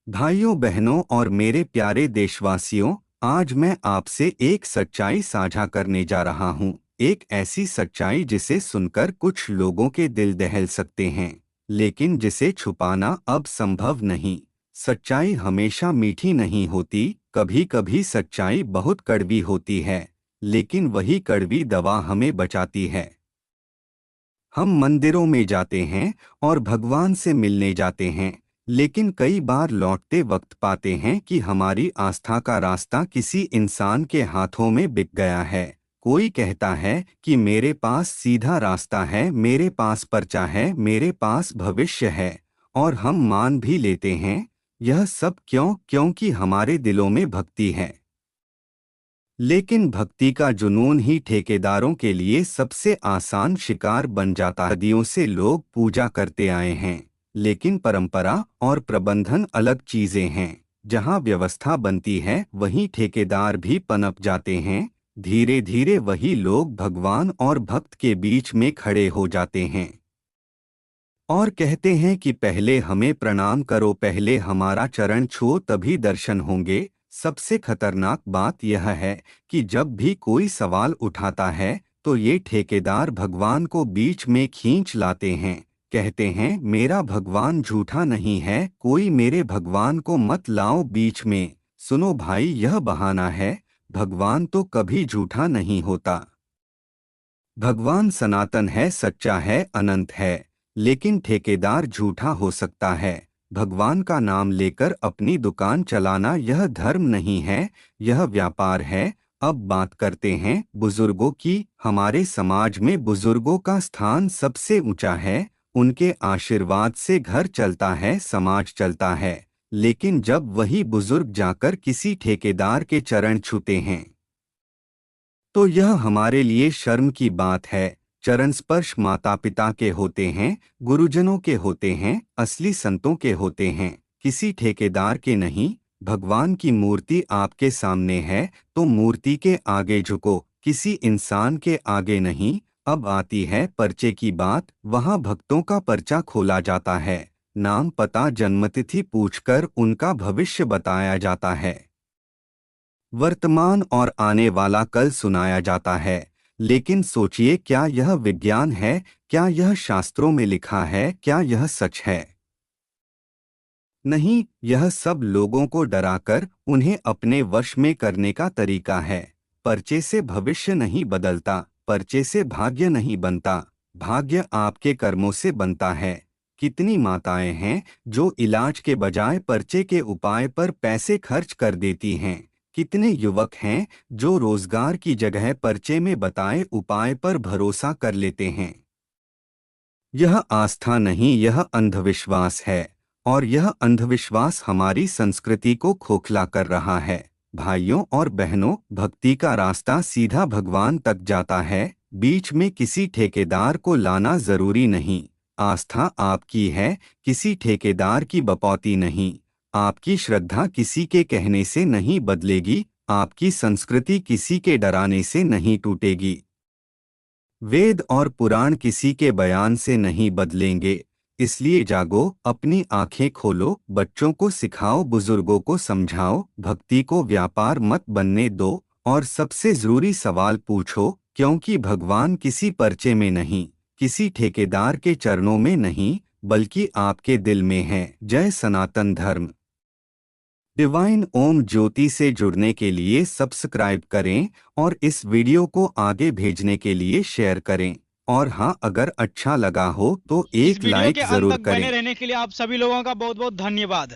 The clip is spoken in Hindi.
भाइयों बहनों और मेरे प्यारे देशवासियों, आज मैं आपसे एक सच्चाई साझा करने जा रहा हूँ। एक ऐसी सच्चाई जिसे सुनकर कुछ लोगों के दिल दहल सकते हैं, लेकिन जिसे छुपाना अब संभव नहीं। सच्चाई हमेशा मीठी नहीं होती, कभी कभी सच्चाई बहुत कड़वी होती है, लेकिन वही कड़वी दवा हमें बचाती है। हम मंदिरों में जाते हैं और भगवान से मिलने जाते हैं, लेकिन कई बार लौटते वक्त पाते हैं कि हमारी आस्था का रास्ता किसी इंसान के हाथों में बिक गया है। कोई कहता है कि मेरे पास सीधा रास्ता है, मेरे पास पर्चा है, मेरे पास भविष्य है, और हम मान भी लेते हैं। यह सब क्यों? क्योंकि हमारे दिलों में भक्ति है। लेकिन भक्ति का जुनून ही ठेकेदारों के लिए सबसे आसान शिकार बन जाता है। सदियों से लोग पूजा करते आए हैं, लेकिन परंपरा और प्रबंधन अलग चीजें हैं। जहां व्यवस्था बनती है वहीं ठेकेदार भी पनप जाते हैं। धीरे धीरे वही लोग भगवान और भक्त के बीच में खड़े हो जाते हैं और कहते हैं कि पहले हमें प्रणाम करो, पहले हमारा चरण छुओ, तभी दर्शन होंगे। सबसे खतरनाक बात यह है कि जब भी कोई सवाल उठाता है तो ये ठेकेदार भगवान को बीच में खींच लाते हैं। कहते हैं मेरा भगवान झूठा नहीं है, कोई मेरे भगवान को मत लाओ बीच में। सुनो भाई, यह बहाना है। भगवान तो कभी झूठा नहीं होता। भगवान सनातन है, सच्चा है, अनंत है। लेकिन ठेकेदार झूठा हो सकता है। भगवान का नाम लेकर अपनी दुकान चलाना यह धर्म नहीं है, यह व्यापार है। अब बात करते हैं बुजुर्गों की। हमारे समाज में बुजुर्गों का स्थान सबसे ऊंचा है। उनके आशीर्वाद से घर चलता है, समाज चलता है। लेकिन जब वही बुजुर्ग जाकर किसी ठेकेदार के चरण छूते हैं तो यह हमारे लिए शर्म की बात है। चरण स्पर्श माता पिता के होते हैं, गुरुजनों के होते हैं, असली संतों के होते हैं, किसी ठेकेदार के नहीं। भगवान की मूर्ति आपके सामने है तो मूर्ति के आगे झुको, किसी इंसान के आगे नहीं। अब आती है पर्चे की बात। वहां भक्तों का पर्चा खोला जाता है, नाम पता जन्मतिथि पूछकर उनका भविष्य बताया जाता है, वर्तमान और आने वाला कल सुनाया जाता है। लेकिन सोचिए, क्या यह विज्ञान है? क्या यह शास्त्रों में लिखा है? क्या यह सच है? नहीं, यह सब लोगों को डराकर उन्हें अपने वश में करने का तरीका है। पर्चे से भविष्य नहीं बदलता, पर्चे से भाग्य नहीं बनता। भाग्य आपके कर्मों से बनता है। कितनी माताएं हैं जो इलाज के बजाय पर्चे के उपाय पर पैसे खर्च कर देती हैं। कितने युवक हैं जो रोजगार की जगह पर्चे में बताए उपाय पर भरोसा कर लेते हैं। यह आस्था नहीं, यह अंधविश्वास है। और यह अंधविश्वास हमारी संस्कृति को खोखला कर रहा है। भाइयों और बहनों, भक्ति का रास्ता सीधा भगवान तक जाता है। बीच में किसी ठेकेदार को लाना जरूरी नहीं। आस्था आपकी है, किसी ठेकेदार की बपौती नहीं। आपकी श्रद्धा किसी के कहने से नहीं बदलेगी, आपकी संस्कृति किसी के डराने से नहीं टूटेगी। वेद और पुराण किसी के बयान से नहीं बदलेंगे। इसलिए जागो, अपनी आंखें खोलो, बच्चों को सिखाओ, बुजुर्गों को समझाओ, भक्ति को व्यापार मत बनने दो। और सबसे जरूरी सवाल पूछो, क्योंकि भगवान किसी पर्चे में नहीं, किसी ठेकेदार के चरणों में नहीं, बल्कि आपके दिल में है। जय सनातन धर्म। डिवाइन ओम ज्योति से जुड़ने के लिए सब्सक्राइब करें और इस वीडियो को आगे भेजने के लिए शेयर करें। और हाँ, अगर अच्छा लगा हो तो इस एक वीडियो के लाइक अंत जरूर तक बने करें। रहने के लिए आप सभी लोगों का बहुत बहुत धन्यवाद।